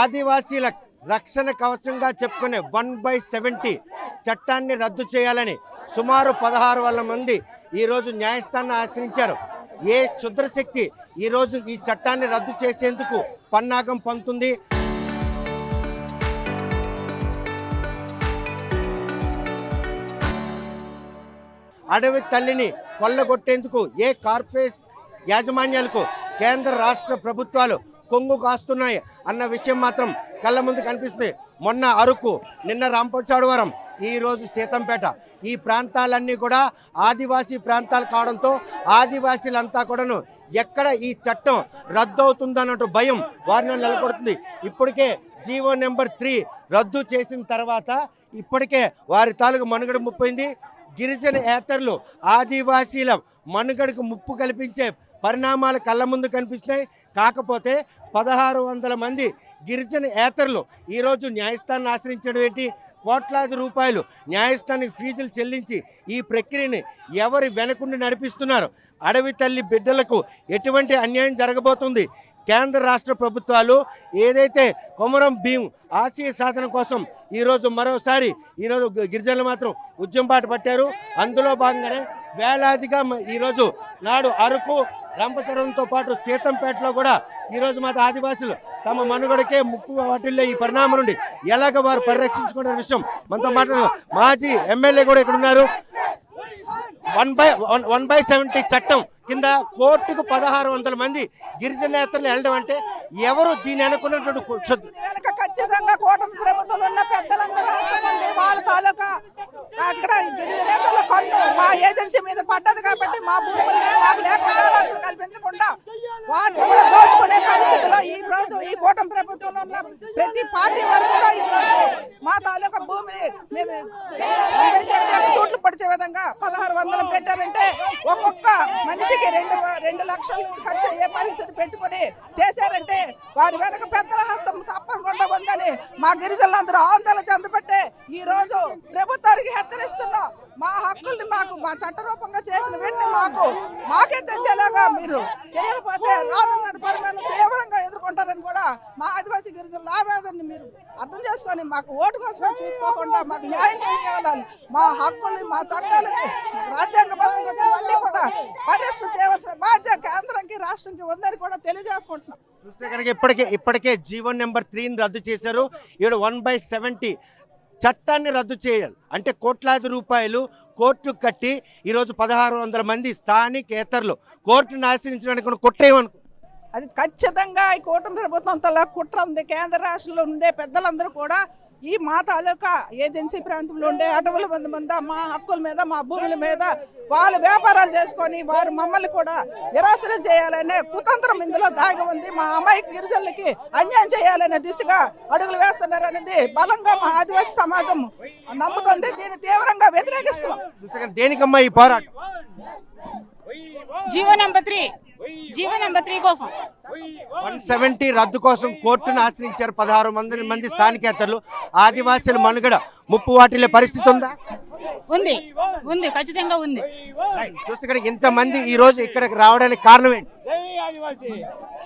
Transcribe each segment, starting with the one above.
ఆదివాసీల రక్షణ కవచంగా చెప్పుకునే 1/70 చట్టాన్ని రద్దు చేయాలని సుమారు 16,000 మంది ఈరోజు న్యాయస్థానాన్ని ఆశ్రయించారు. ఏ క్షుద్రశక్తి ఈరోజు ఈ చట్టాన్ని రద్దు చేసేందుకు పన్నాగం పంతుంది? అడవి తల్లిని కొల్లగొట్టేందుకు ఏ కార్పొరేట్ యాజమాన్యాలకు కేంద్ర రాష్ట్ర ప్రభుత్వాలు కొంగు కాస్తున్నాయి అన్న విషయం మాత్రం కళ్ళ ముందు కనిపిస్తుంది. మొన్న అరకు, నిన్న రాంపచోడవరం, ఈరోజు సీతంపేట, ఈ ప్రాంతాలన్నీ కూడా ఆదివాసీ ప్రాంతాలు కావడంతో ఆదివాసీలంతా కూడాను ఎక్కడ ఈ చట్టం రద్దు అవుతుందన్నట్టు భయం వారిని నెలకొడుతుంది. ఇప్పటికే జీవో నెంబర్ 3 రద్దు చేసిన తర్వాత ఇప్పటికే వారి తాలూకు మనుగడ ముప్పైంది. గిరిజన ఏతరులు ఆదివాసీల మనుగడకు ముప్పు కల్పించే పరిణామాలు కళ్ళ ముందు కనిపిస్తున్నాయి. కాకపోతే 1600 మంది గిరిజన ఏతరులు ఈరోజు న్యాయస్థానాన్ని ఆశ్రయించడం ఏంటి? కోట్లాది రూపాయలు న్యాయస్థానానికి ఫీజులు చెల్లించి ఈ ప్రక్రియని ఎవరి వెనకుండి నడిపిస్తున్నారు? అడవి తల్లి బిడ్డలకు ఎటువంటి అన్యాయం జరగబోతుంది? కేంద్ర రాష్ట్ర ప్రభుత్వాలు ఏదైతే కొమరం భీం ఆశయ సాధన కోసం ఈరోజు మరోసారి ఈరోజు గిరిజనులు మాత్రం ఉద్యమబాట పట్టారు. అందులో భాగంగానే వేలాదిగా ఈరోజు నాడు అరకు, రంపచోడవరంతో పాటు సీతంపేటలో కూడా ఈరోజు మాత్రం ఆదివాసులు తమ మనుగడకే ముప్పు వాటిల్లో ఈ పరిణామం నుండి ఎలాగ వారు పరిరక్షించుకునే విషయం మనతో మాట్లాడారు. మాజీ ఎమ్మెల్యే కూడా ఇక్కడ ఉన్నారు. 1/70 చట్టం కింద కోర్టుకు 1600 మంది గిరిజనేతలు వెళ్ళడం అంటే ఎవరు దీన్ని అనుకున్నటువంటి ఖచ్చితంగా కూటమి ప్రభుత్వంలో ఉన్న పెద్దలందరూ వాళ్ళ తాలూకా అక్కడ గిరిజనేతల కన్ను మా ఏజెన్సీ మీద పడ్డది కాబట్టి మా భూముల్ని మాకు లేకుండా రక్షణ కల్పించకుండా వాటిని కూడా దోచుకునే పరిస్థితిలో ఈ రోజు ఈ కూటమి ప్రభుత్వంలో ఉన్న ప్రతి పార్టీ వారు కూడా ఈ రోజు మా తాలూకా భూమిని మీద తూట్లు పడిచే విధంగా 1600 పెట్టారంటే ఒక్కొక్క మనిషికి 2 లక్షల నుంచి ఖర్చు అయ్యే పరిస్థితి పెట్టుకుని చేశారంటే వారి వెనక పెద్దల హస్తం తప్పకుండా ఉందని మా గిరిజనులందరూ ఆందోళన చెందబట్టే ఈ రోజు ప్రభుత్వానికి హెచ్చరిస్తున్నాం. మా హక్కుల్ని మా చట్టరూపంగా చేసిన వెంటనే మాకే చెందేలాగా మీరు చేయకపోతే రానున్న పరిమాణం తీవ్రంగా ఎదుర్కొంటారని కూడా మా ఆదివాసీ గిరిజనుల ఆవేదనని మీరు అర్థం చేసుకొని మాకు ఓటు కోసమే చూసుకోకుండా మాకు న్యాయం చేయాలని, మా హక్కుల్ని మా చట్టాలకి రాజ్యాంగబద్ధంగా వచ్చినవన్నీ కూడా పరిరక్షణ చేయవలసిన బాధ్యత కేంద్రానికి రాష్ట్రానికి ఉందని కూడా తెలియజేసుకుంటున్నాం. చూస్తే కనుక ఇప్పటికే జీవో నెంబర్ 3ని రద్దు చేశారు. ఇక్కడ 1/70 చట్టాన్ని రద్దు చేయాలి అంటే కోట్లాది రూపాయలు కోర్టు కట్టి ఈరోజు 1600 మంది స్థానికేతరులు కోర్టును ఆశ్రయించడానికి కుట్రేమనుకో. అది ఖచ్చితంగా ఈ కూటమి ప్రభుత్వంతో కుట్ర ఉంది. కేంద్ర రాష్ట్రంలో ఉండే పెద్దలందరూ కూడా ఈ మా తాలూకా ఏజెన్సీ ప్రాంతంలో ఉండే అటవుల మంది మా హక్కుల మీద, మా భూముల మీద వాళ్ళు వ్యాపారాలు చేసుకొని వారు మమ్మల్ని కూడా నిరాశనం చేయాలనే కుతంత్రం ఇందులో దాగి ఉంది. మా అమ్మాయికి గిరిజనులకి అన్యాయం చేయాలనే దిశగా అడుగులు వేస్తున్నారనేది బలంగా మా ఆదివాసీ సమాజం నమ్ముతుంది. దీన్ని తీవ్రంగా వ్యతిరేకిస్తున్నాం. దేనికమ్మా ఈ పోరాటం? జీవో నెంబర్ 3 కోసం 170 రద్దు కోసం కోర్టును ఆశ్రయించారు 16 మంది స్థానికేతరులు. ఆదివాసీల మనుగడ ముప్పు వాటిల్లే పరిస్థితి ఉందా? ఉంది ఖచ్చితంగా ఉంది. చూస్తే కనుక ఇంతమంది ఈ రోజు ఇక్కడికి రావడానికి కారణం ఏంటి?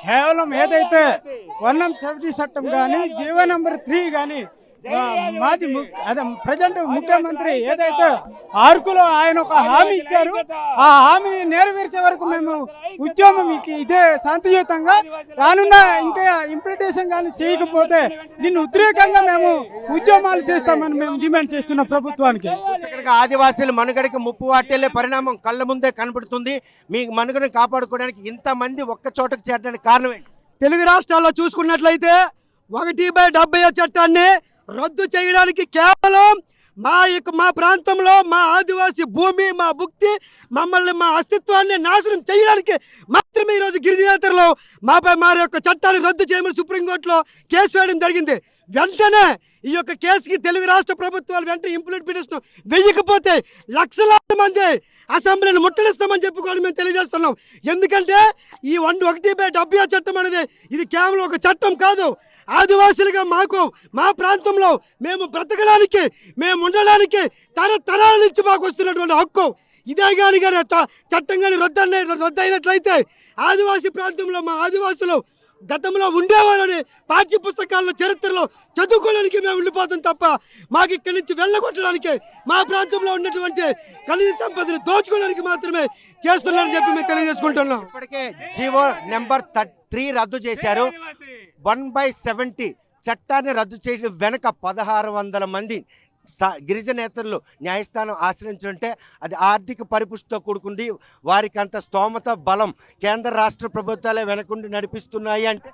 కేవలం ఏదైతే 170 చట్టం కానీ జీవో నెంబర్ 3 కానీ మాజీ ప్రజెంట్ ముఖ్యమంత్రి ఏదైతే అరకులో ఆయన ఒక హామీ ఇచ్చారు, ఆ హామీని నెరవేర్చే వరకు మేము ఉద్యమం ఇదే శాంతియుతంగా రానున్న ఇంకా ఇంప్లిమెంటేషన్ కానీ చేయకపోతే దీన్ని ఉద్రేకంగా మేము ఉద్యమాలు చేస్తామని మేము డిమాండ్ చేస్తున్నాం ప్రభుత్వానికి. ఆదివాసీల మనుగడకి ముప్పు వాటిల్లే పరిణామం కళ్ళ ముందే కనబడుతుంది. మీ మనుగడను కాపాడుకోవడానికి ఇంతమంది ఒక్క చోటకు చేరడానికి కారణం ఏంటి? తెలుగు రాష్ట్రాల్లో చూసుకున్నట్లయితే 1/70 చట్టాన్ని రద్దు చేయడానికి కేవలం మా ప్రాంతంలో మా ఆదివాసీ భూమి, మా భుక్తి, మమ్మల్ని మా అస్తిత్వాన్ని నాశనం చేయడానికి మాత్రమే ఈరోజు గిరిజనేతరులు మాపై మా యొక్క చట్టాన్ని రద్దు చేయమని సుప్రీంకోర్టులో కేసు వేయడం జరిగింది. వెంటనే ఈ యొక్క కేసుకి తెలుగు రాష్ట్ర ప్రభుత్వాలు వెంటనే ఇంప్లిమెంటేషన్ వేయకపోతే లక్షలాది మంది అసెంబ్లీని ముట్టడిస్తామని చెప్పుకోవడం మేము తెలియజేస్తున్నాం. ఎందుకంటే ఈ 1/70 చట్టం అనేది ఇది కేవలం ఒక చట్టం కాదు. ఆదివాసులుగా మాకు మా ప్రాంతంలో మేము బ్రతకడానికి, మేము ఉండడానికి తరతరాల నుంచి మాకు వస్తున్నటువంటి హక్కు. ఇదే కానీ చట్టం కానీ రద్దు అయినట్లయితే ఆదివాసీ ప్రాంతంలో మా ఆదివాసులు గతంలో ఉండేవారని పాఠ్య పుస్తకాల్లో చరిత్రలో చదువుకోవడానికి మేము ఉండిపోతాం తప్ప మాకు ఇక్కడి నుంచి వెళ్ళగొట్టడానికి మా ప్రాంతంలో ఉన్నటువంటి ఖనిజ సంపదను దోచుకోవడానికి మాత్రమే చేస్తున్నారని చెప్పి మేము తెలియజేసుకుంటున్నాం. ఇప్పటికే జీవో నెంబర్ 3 రద్దు చేశారు. 1/70 చట్టాన్ని రద్దు చేసిన వెనక 1600 మంది గిరిజనేతలు న్యాయస్థానం ఆశ్రయించుంటే అది ఆర్థిక పరిపుష్టితో కూడుకుంది. వారికి అంత స్తోమత బలం కేంద్ర రాష్ట్ర ప్రభుత్వాలే వెనకుండి నడిపిస్తున్నాయి అంటే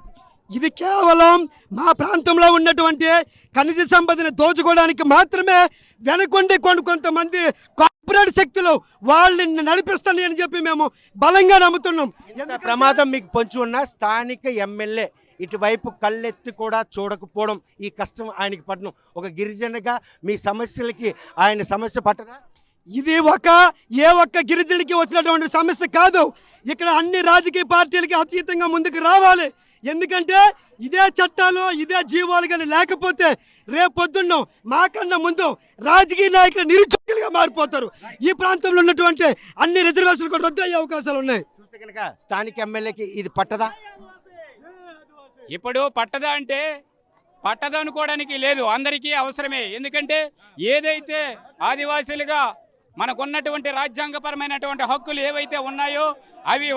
ఇది కేవలం మా ప్రాంతంలో ఉన్నటువంటి ఖనిజ సంపదను దోచుకోవడానికి మాత్రమే వెనకొండి కొంతమంది కార్పొరేట్ శక్తులు వాళ్ళని నడిపిస్తాయి అని చెప్పి మేము బలంగా నమ్ముతున్నాం. ఎంత ప్రమాదం మీకు పొంచి ఉన్న స్థానిక ఎమ్మెల్యే ఇటువైపు కళ్ళెత్తి కూడా చూడకపోవడం, ఈ కష్టం ఆయనకి పట్టడం, ఒక గిరిజనగా మీ సమస్యలకి ఆయన సమస్య పట్టదా? ఇది ఏ ఒక్క గిరిజనుడికి వచ్చినటువంటి సమస్య కాదు. ఇక్కడ అన్ని రాజకీయ పార్టీలకి అతీతంగా ముందుకు రావాలి. ఎందుకంటే ఇదే చట్టాలు ఇదే జీవోలు కానీ లేకపోతే రేపొద్దున్న మాకన్నా ముందు రాజకీయ నాయకులు నిరుద్యోగులుగా మారిపోతారు. ఈ ప్రాంతంలో ఉన్నటువంటి అన్ని రిజర్వేషన్లు కూడా రద్దు అయ్యే అవకాశాలు ఉన్నాయి. చూస్తే కనుక స్థానిక ఎమ్మెల్యేకి ఇది పట్టదా? ఇప్పుడు పట్టదా అంటే పట్టదనుకోవడానికి లేదు, అందరికీ అవసరమే. ఎందుకంటే ఏదైతే ఆదివాసీలుగా మనకున్నటువంటి రాజ్యాంగపరమైనటువంటి హక్కులు ఏవైతే ఉన్నాయో అవి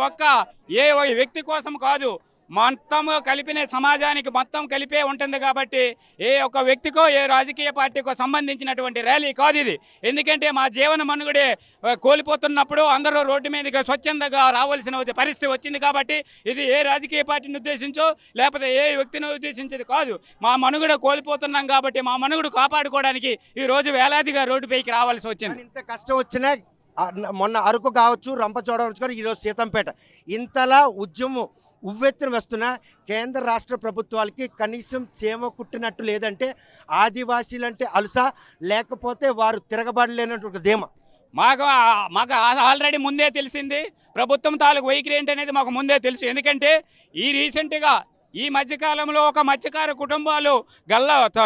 ఏ వ్యక్తి కోసం కాదు, మొత్తం కలిపిన సమాజానికి మొత్తం కలిపే ఉంటుంది. కాబట్టి ఏ ఒక్క వ్యక్తికో ఏ రాజకీయ పార్టీకో సంబంధించినటువంటి ర్యాలీ కాదు ఇది. ఎందుకంటే మా జీవన మనుగడే కోల్పోతున్నప్పుడు అందరూ రోడ్డు మీదకి స్వచ్ఛందంగా రావాల్సిన పరిస్థితి వచ్చింది. కాబట్టి ఇది ఏ రాజకీయ పార్టీని ఉద్దేశించో లేకపోతే ఏ వ్యక్తిని ఉద్దేశించేది కాదు. మా మనుగడ కోల్పోతున్నాం కాబట్టి మా మనుగడ కాపాడుకోవడానికి ఈ రోజు వేలాదిగా రోడ్డుపైకి రావాల్సి వచ్చింది. ఇంత కష్టం వచ్చినా మొన్న అరకు కావచ్చు, రంపచోడవరం కానీ ఈరోజు సీతంపేట ఇంతలా ఉద్యమం ఉవ్వెత్తున వస్తున్న కేంద్ర రాష్ట్ర ప్రభుత్వాలకి కనీసం చేమ కుట్టినట్టు లేదంటే ఆదివాసీలంటే అలుసా లేకపోతే వారు తిరగబడలేనటువంటి ధీమా? మాకు ఆల్రెడీ ముందే తెలిసింది. ప్రభుత్వం తాలూకు వైఖరి ఏంటనేది మాకు ముందే తెలుసు. ఎందుకంటే రీసెంట్గా ఈ మధ్యకాలంలో ఒక మత్స్యకార కుటుంబాలు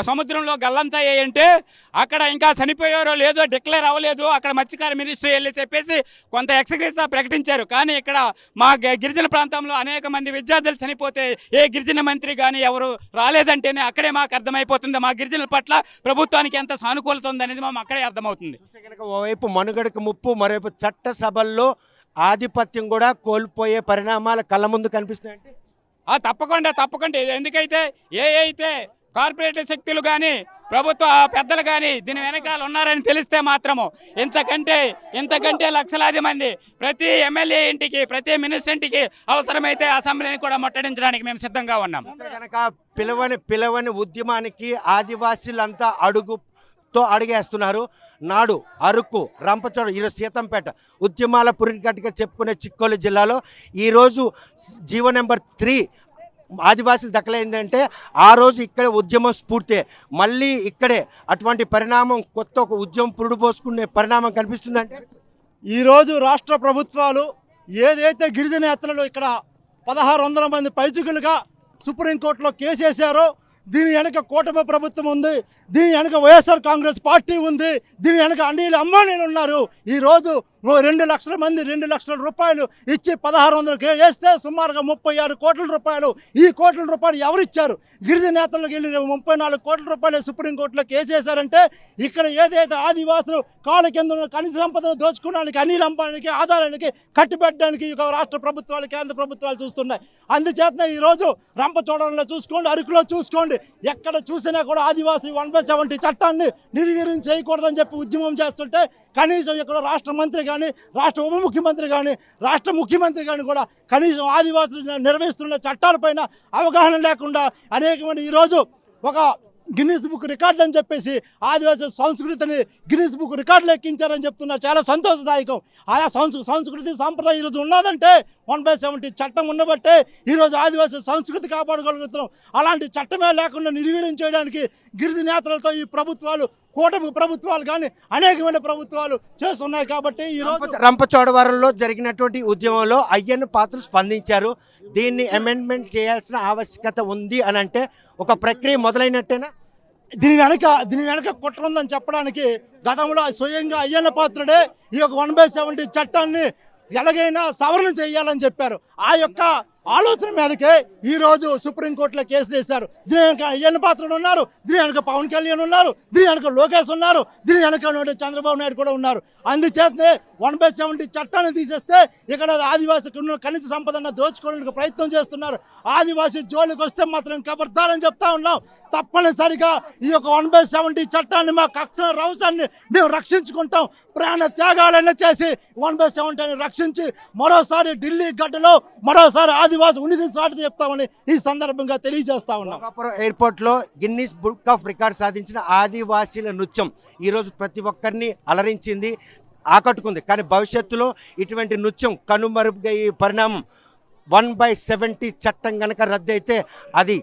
సముద్రంలో గల్లంతయ్యాయంటే అక్కడ ఇంకా చనిపోయారో లేదో డిక్లేర్ అవ్వలేదు. అక్కడ మత్స్యకార మినిస్ట్రీ వెళ్ళి చెప్పేసి కొంత ఎక్స్గ్రేస్ ప్రకటించారు. కానీ ఇక్కడ మా గిరిజన ప్రాంతంలో అనేక మంది విద్యార్థులు చనిపోతే ఏ గిరిజన మంత్రి కానీ ఎవరు రాలేదంటేనే అక్కడే మాకు అర్థమైపోతుంది మా గిరిజనుల పట్ల ప్రభుత్వానికి ఎంత సానుకూలత ఉందనేది మాకు అక్కడే అర్థమవుతుంది. కనుక ఓవైపు మనుగడకు ముప్పు, మరోవైపు చట్టసభల్లో ఆధిపత్యం కూడా కోల్పోయే పరిణామాలు కళ్ళ ముందు కనిపిస్తున్నాయంటే తప్పకుండా. ఎందుకైతే అయితే కార్పొరేట్ శక్తులు కానీ ప్రభుత్వ పెద్దలు కానీ దీని వెనకాల ఉన్నారని తెలిస్తే మాత్రము ఇంతకంటే లక్షలాది మంది ప్రతి ఎమ్మెల్యే ఇంటికి ప్రతి మినిస్టర్ ఇంటికి అవసరమైతే అసెంబ్లీని కూడా ముట్టడించడానికి మేము సిద్ధంగా ఉన్నాం. కనుక పిలవని ఉద్యమానికి ఆదివాసీలంతా అడుగేస్తున్నారు. నాడు అరకు, రంపచోడ, ఈరోజు సీతంపేట ఉద్యమాల పురిగట్టుగా చెప్పుకునే చిక్కోలు జిల్లాలో ఈరోజు జీవో నెంబర్ 3 ఆదివాసీలు దక్కలేదంటే ఆ రోజు ఇక్కడే ఉద్యమం స్ఫూర్తే. మళ్ళీ ఇక్కడే అటువంటి పరిణామం కొత్త ఒక ఉద్యమం పురుడు పోసుకునే పరిణామం కనిపిస్తుందంటే ఈరోజు రాష్ట్ర ప్రభుత్వాలు ఏదైతే గిరిజనేతలు ఇక్కడ 1600 మంది పైచిగులుగా సుప్రీంకోర్టులో కేసు వేశారో దీని వెనక కూటమి ప్రభుత్వం ఉంది, దీని వెనక వైఎస్ఆర్ కాంగ్రెస్ పార్టీ ఉంది, దీని వెనక అనిల్ అంబానీలు ఉన్నారు. ఈరోజు 2 లక్షల మంది 2 లక్షల రూపాయలు ఇచ్చి 1600 వేస్తే సుమారుగా 36 కోట్ల రూపాయలు. ఈ కోట్ల రూపాయలు ఎవరిచ్చారు? గిరిజన నేతలకు వెళ్ళి 34 కోట్ల రూపాయలు సుప్రీంకోర్టులో కేసు వేశారంటే ఇక్కడ ఏదైతే ఆదివాసులు కాళ్ళ కింద ఉన్న ఖనిజ సంపదను దోచుకోవడానికి అనిల్ అంబానీకి ఆధారానికి కట్టిపెట్టడానికి రాష్ట్ర ప్రభుత్వాలు కేంద్ర ప్రభుత్వాలు చూస్తున్నాయి. అందుచేత ఈరోజు రంపచోడవరంలో చూసుకోండి, అరకులో చూసుకోండి, ఎక్కడ చూసినా కూడా ఆదివాసీ 1/70 చట్టాన్ని నిర్వీర్యం చేయకూడదని చెప్పి ఉద్యమం చేస్తుంటే కనీసం ఇక్కడ రాష్ట్ర మంత్రి కానీ రాష్ట్ర ఉప ముఖ్యమంత్రి కానీ రాష్ట్ర ముఖ్యమంత్రి కానీ కూడా కనీసం ఆదివాసులు నిర్వహిస్తున్న చట్టాలపైన అవగాహన లేకుండా అనేక మంది ఈరోజు ఒక గిన్నిస్ బుక్ రికార్డులు అని చెప్పేసి ఆదివాసీ సంస్కృతిని గిన్నిస్ బుక్ రికార్డులు ఎక్కించారని చెప్తున్నారు. చాలా సంతోషదాయకం. ఆయా సంస్కృతి సాంప్రదాయం ఈరోజు ఉన్నదంటే 1/70 చట్టం ఉండబట్టే ఈరోజు ఆదివాసీ సంస్కృతి కాపాడగలుగుతున్నాం. అలాంటి చట్టమే లేకుండా నిర్వీర్యం చేయడానికి గిరిజన నేతలతో ఈ ప్రభుత్వాలు కూటమి ప్రభుత్వాలు కానీ అనేకమైన ప్రభుత్వాలు చేస్తున్నాయి. కాబట్టి ఈరోజు రంపచోడవరంలో జరిగినటువంటి ఉద్యమంలో అయ్యన్న పాత్రులు స్పందించారు. దీన్ని అమెండ్మెంట్ చేయాల్సిన ఆవశ్యకత ఉంది అని అంటే ఒక ప్రక్రియ మొదలైనట్టేనా? దీని వెనక కుట్ర ఉందని చెప్పడానికి గతంలో స్వయంగా అయ్యన్న పాత్రుడే ఈ యొక్క 1/70 చట్టాన్ని ఎలాగైనా సవరణ చేయాలని చెప్పారు. ఆ యొక్క ఆలోచన మీదకే ఈరోజు సుప్రీంకోర్టులో కేసులు వేశారు. దీని వెనక అయ్యన్న పాత్రుడు ఉన్నారు, దీని వెనక పవన్ కళ్యాణ్ ఉన్నారు, దీని వెనక లోకేష్ ఉన్నారు, దీని వెనక చంద్రబాబు నాయుడు కూడా ఉన్నారు. అందుచేతనే 1/70 చట్టాన్ని తీసేస్తే ఇక్కడ ఆదివాసి కనీస సంపదన దోచుకోవడానికి ప్రయత్నం చేస్తున్నారు. ఆదివాసి జోలికి వస్తే మాత్రం కబర్దారని చెప్తా ఉన్నాం. తప్పనిసరిగా ఈ యొక్క 1/70 చట్టాన్ని మా కక్ష రవసాన్ని మేము రక్షించుకుంటాం. ప్రాణ త్యాగాలైనా చేసి 1/70 రక్షించి మరోసారి ఢిల్లీ గడ్డలో మరోసారి ఆదివాసి ఉనికిని చాటు చెప్తామని ఈ సందర్భంగా తెలియజేస్తా ఉన్నాం. భోగాపురం ఎయిర్పోర్ట్లో గిన్నిస్ బుక్ ఆఫ్ రికార్డ్ సాధించిన ఆదివాసీల నృత్యం ఈరోజు ప్రతి ఒక్కరిని అలరించింది, ఆకట్టుకుంది. కానీ భవిష్యత్తులో ఇటువంటి నృత్యం కనుమరుగయ్యే పరిణామం 1/70 చట్టం కనుక రద్దు అయితే అది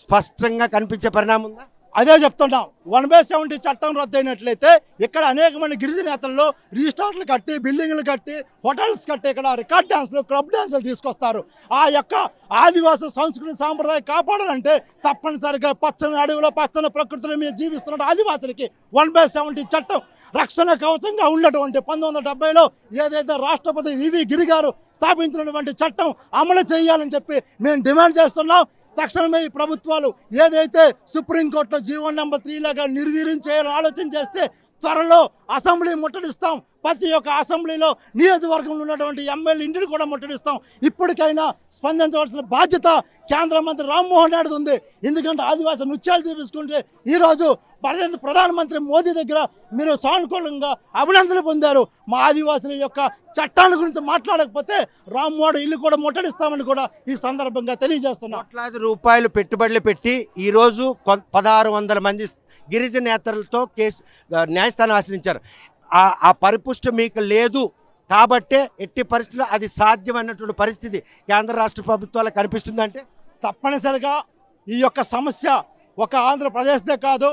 స్పష్టంగా కనిపించే పరిణామం ఉందా? అదే చెప్తున్నాం. 1/70 చట్టం రద్దయినట్లయితే ఇక్కడ అనేక మంది గిరిజనేతల్లో రిసార్ట్లు కట్టి, బిల్డింగ్లు కట్టి, హోటల్స్ కట్టి ఇక్కడ రికార్డ్ డ్యాన్స్లు, క్లబ్ డ్యాన్సులు తీసుకొస్తారు. ఆ యొక్క ఆదివాసీ సంస్కృతి సాంప్రదాయం కాపాడాలంటే తప్పనిసరిగా పచ్చని అడవిలో పచ్చని ప్రకృతిలో మేము జీవిస్తున్న ఆదివాసులకి 1/70 చట్టం రక్షణ కవచంగా ఉన్నటువంటి 1970లో ఏదైతే రాష్ట్రపతి వివి గిరి గారు స్థాపించినటువంటి చట్టం అమలు చేయాలని చెప్పి మేము డిమాండ్ చేస్తున్నాం. తక్షణమే ఈ ప్రభుత్వాలు ఏదైతే సుప్రీంకోర్టులో జీవో నెంబర్ 3 లాగా నిర్వీర్యం చేయాలని ఆలోచన చేస్తే త్వరలో అసెంబ్లీ ముట్టడిస్తాం. ప్రతి ఒక్క అసెంబ్లీలో నియోజకవర్గంలో ఉన్నటువంటి ఎమ్మెల్యే ఇంటిని కూడా ముట్టడిస్తాం. ఇప్పటికైనా స్పందించవలసిన బాధ్యత కేంద్ర మంత్రి రామ్మోహన్ నాయుడు ఉంది. ఎందుకంటే ఆదివాసీ నృత్యాలు చూపించుకుంటే ఈరోజు ప్రధానమంత్రి మోదీ దగ్గర మీరు సానుకూలంగా అభినందనలు పొందారు. మా ఆదివాసుల యొక్క చట్టాల గురించి మాట్లాడకపోతే రామ్మోహన్ ఇల్లు కూడా ముట్టడిస్తామని కూడా ఈ సందర్భంగా తెలియజేస్తున్నాం. కోట్లాది రూపాయలు పెట్టుబడులు పెట్టి ఈరోజు 1600 మంది గిరిజన నేతలతో కేసు న్యాయస్థానం ఆశ్రయించారు. ఆ పరిపుష్టి మీకు లేదు కాబట్టే ఎట్టి పరిస్థితుల్లో అది సాధ్యమైనటువంటి పరిస్థితి కేంద్ర రాష్ట్ర ప్రభుత్వాలకు కనిపిస్తుందంటే తప్పనిసరిగా ఈ యొక్క సమస్య ఒక ఆంధ్రప్రదేశ్దే కాదు,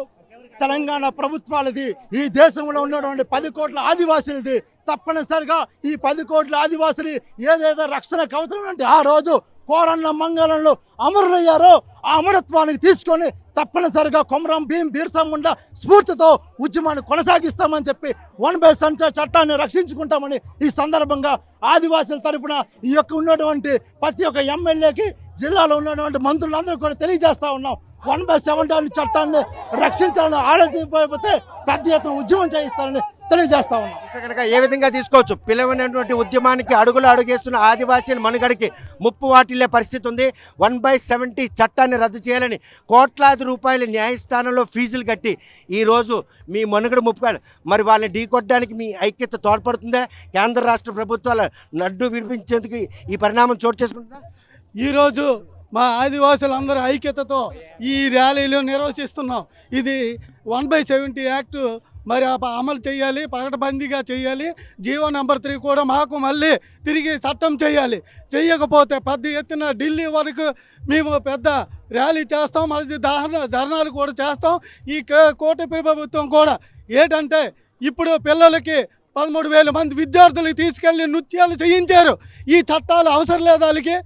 తెలంగాణ ప్రభుత్వాలది, ఈ దేశంలో ఉన్నటువంటి 10 కోట్ల ఆదివాసులది. తప్పనిసరిగా ఈ 10 కోట్ల ఆదివాసులు ఏదైతే రక్షణ కవచం అంటే ఆ రోజు కోరన్న మంగళంలో అమరులయ్యారో ఆ అమరత్వానికి తీసుకొని తప్పనిసరిగా కొమరం భీం బిర్సా ముండా స్ఫూర్తితో ఉద్యమాన్ని కొనసాగిస్తామని చెప్పి 1/70 చట్టాన్ని రక్షించుకుంటామని ఈ సందర్భంగా ఆదివాసుల తరపున ఈ యొక్క ఉన్నటువంటి ప్రతి ఒక్క ఎమ్మెల్యేకి జిల్లాలో ఉన్నటువంటి మంత్రులందరూ కూడా తెలియజేస్తా ఉన్నాం. 1/70 చట్టాన్ని రక్షించాలని ఆలోచించకపోతే పెద్ద ఎత్తున ఉద్యమం చేయిస్తారని తెలియజేస్తా ఉన్నాం. కనుక ఏ విధంగా తీసుకోవచ్చు? పిలవనటువంటి ఉద్యమానికి అడుగులు అడుగేస్తున్న ఆదివాసీల మనుగడకి ముప్పు వాటిల్లే పరిస్థితి ఉంది. 1/70 చట్టాన్ని రద్దు చేయాలని కోట్లాది రూపాయల న్యాయస్థానంలో ఫీజులు కట్టి ఈరోజు మీ మనుగడ ముప్పుకాడు. మరి వాళ్ళని ఢీకొట్టడానికి మీ ఐక్యత తోడ్పడుతుందా? కేంద్ర రాష్ట్ర ప్రభుత్వాల నడ్డు విడిపించేందుకు ఈ పరిణామం చోటు చేసుకుంటుందా? ఈరోజు మా ఆదివాసులందరూ ఐక్యతతో ఈ ర్యాలీలు నిర్వహిస్తున్నాం. ఇది 1/70 యాక్ట్ మరి అమలు చేయాలి, పకడ్బందీగా చేయాలి. జీవో నెంబర్ 3 కూడా మాకు మళ్ళీ తిరిగి చట్టం చేయాలి. చేయకపోతే పెద్ద ఎత్తున ఢిల్లీ వరకు మేము పెద్ద ర్యాలీ చేస్తాం, మళ్ళీ ధర్నాలు కూడా చేస్తాం. ఈ కూటమి ప్రభుత్వం కూడా ఏంటంటే ఇప్పుడు పిల్లలకి 13,000 మంది విద్యార్థులకి తీసుకెళ్ళి నృత్యాలు చేయించారు. ఈ చట్టాలు అవసరం లేదు వాళ్ళకి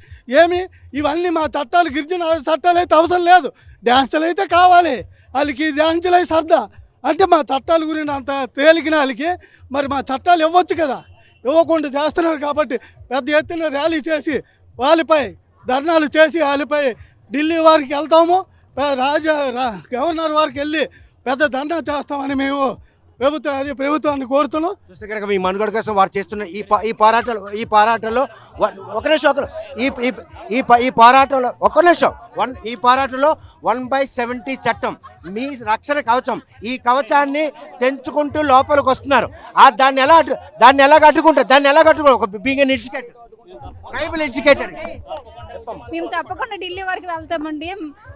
ఏమి. ఇవన్నీ మా చట్టాలు గిరిజన చట్టాలు అయితే అవసరం లేదు, డ్యాన్సులు అయితే కావాలి వాళ్ళకి. డ్యాన్సులు అయితే సరదా అంటే మా చట్టాల గురించి అంత తేలికిన వాళ్ళకి మరి మా చట్టాలు ఇవ్వచ్చు కదా, ఇవ్వకుండా చేస్తున్నారు. కాబట్టి పెద్ద ఎత్తున ర్యాలీ చేసి వాళ్ళపై ధర్నాలు చేసి వాళ్ళపై ఢిల్లీ వారికి వెళ్తాము, గవర్నర్ వారికి వెళ్ళి పెద్ద ధర్నా చేస్తామని మేము ప్రభుత్వాన్ని కోరుతున్నాం. చూస్తే కనుక మీ మనుగడ కోసం వారు చేస్తున్న ఈ పోరాటంలో ఒక నిమిషం ఈ పోరాటంలో 1/70 చట్టం మీ రక్షణ కవచం. ఈ కవచాన్ని తెంచుకుంటూ లోపలికి వస్తున్నారు. దాన్ని ఎలా కట్టుకుంటారు? ఒక బీయింగ్ ఎడ్యుకేటెడ్ ట్రైబల్ ఎడ్యుకేటెడ్ మేము తప్పకుండా ఢిల్లీ వరకు వెళ్తామండి.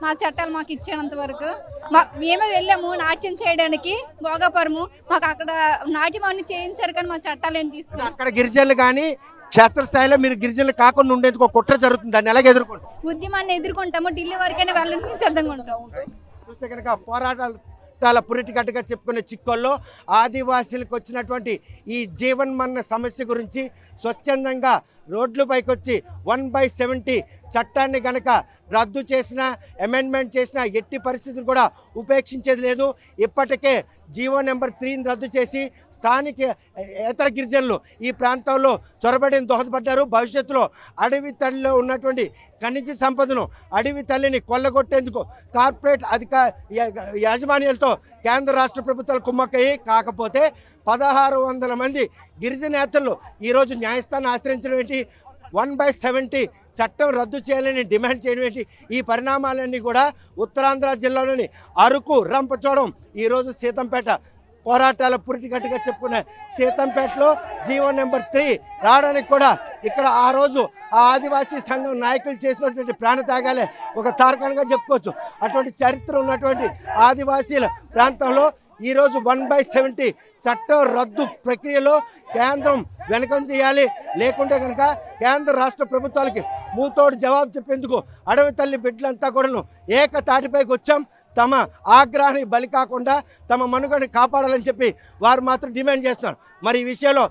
మా చట్టాలు మాకు ఇచ్చేంత వరకు మేమే వెళ్ళాము నాట్యం చేయడానికి భోగాపురము. మాకు అక్కడ నాట్యం అన్ని చేయించారు కానీ మా చట్టాలు ఏం తీసుకున్నాం. అక్కడ గిరిజనులు కానీ క్షేత్రస్థాయిలో మీరు గిరిజనులు కాకుండా ఉండేందుకు ఒక కుట్ర జరుగుతుంది. దాన్ని ఎలాగ ఎదుర్కొంటారు? ఉద్యమాన్ని ఎదుర్కొంటాము, ఢిల్లీ వరకైనా వెళ్ళడానికి సిద్ధంగా ఉంటాము. చూస్తే కనుక పోరాటాలు పురిటిగట్టుగా చెప్పుకునే చిక్కల్లో ఆదివాసీలకు వచ్చినటువంటి ఈ జీవన్మరణ సమస్య గురించి స్వచ్ఛందంగా రోడ్లపైకి వచ్చి 1/70 చట్టాన్ని కనుక రద్దు చేసినా అమెండ్మెంట్ చేసినా ఎట్టి పరిస్థితులు కూడా ఉపేక్షించేది లేదు. ఇప్పటికే జీవో నెంబర్ 3ని రద్దు చేసి స్థానిక ఇతర గిరిజనులు ఈ ప్రాంతంలో చొరబడిన దోహదపడ్డారు. భవిష్యత్తులో అడవి తల్లిలో ఉన్నటువంటి ఖనిజ సంపదను అడవి తల్లిని కొల్లగొట్టేందుకు కార్పొరేట్ యాజమాన్యాలతో కేంద్ర రాష్ట్ర ప్రభుత్వాలు కుమ్మక్కయ్యి. కాకపోతే 1600 మంది గిరిజనేతలు ఈరోజు న్యాయస్థానం ఆశ్రయించడం ఏంటి, 1/70 చట్టం రద్దు చేయాలని డిమాండ్ చేయడం ఏంటి, ఈ పరిణామాలన్నీ కూడా ఉత్తరాంధ్ర జిల్లాలోని అరకు, రంపచోడవరం, ఈరోజు సీతంపేట పోరాటాల పురిటిగట్టుగా చెప్పుకునే సీతంపేటలో జీవో నెంబర్ 3 రావడానికి కూడా ఇక్కడ ఆ రోజు ఆ ఆదివాసీ సంఘం నాయకులు చేసినటువంటి ప్రాణత్యాగాలే ఒక తారకంగా చెప్పుకోవచ్చు. అటువంటి చరిత్ర ఉన్నటువంటి ఆదివాసీల ప్రాంతంలో ఈరోజు 1/70 చట్టం రద్దు ప్రక్రియలో కేంద్రం వెనకం చేయాలి. లేకుంటే కనుక కేంద్ర రాష్ట్ర ప్రభుత్వాలకి మూతోడు జవాబు చెప్పేందుకు అడవి తల్లి బిడ్డలంతా కూడాను ఏకతాటిపైకి వచ్చాం. తమ ఆగ్రహానికి బలి కాకుండా తమ మనుగడని కాపాడాలని చెప్పి వారు మాత్రం డిమాండ్ చేస్తున్నారు. మరి ఈ విషయంలో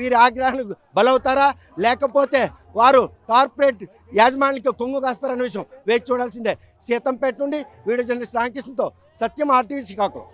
వీరి ఆగ్రహానికి బలవుతారా, లేకపోతే వారు కార్పొరేట్ యాజమాన్యానికి కొంగు కాస్తారనే విషయం వేచి చూడాల్సిందే. సీతంపేట నుండి వీడియో జర్నలిస్ట్ రామకృష్ణతో సత్యం, RTV శ్రీకాకుళం.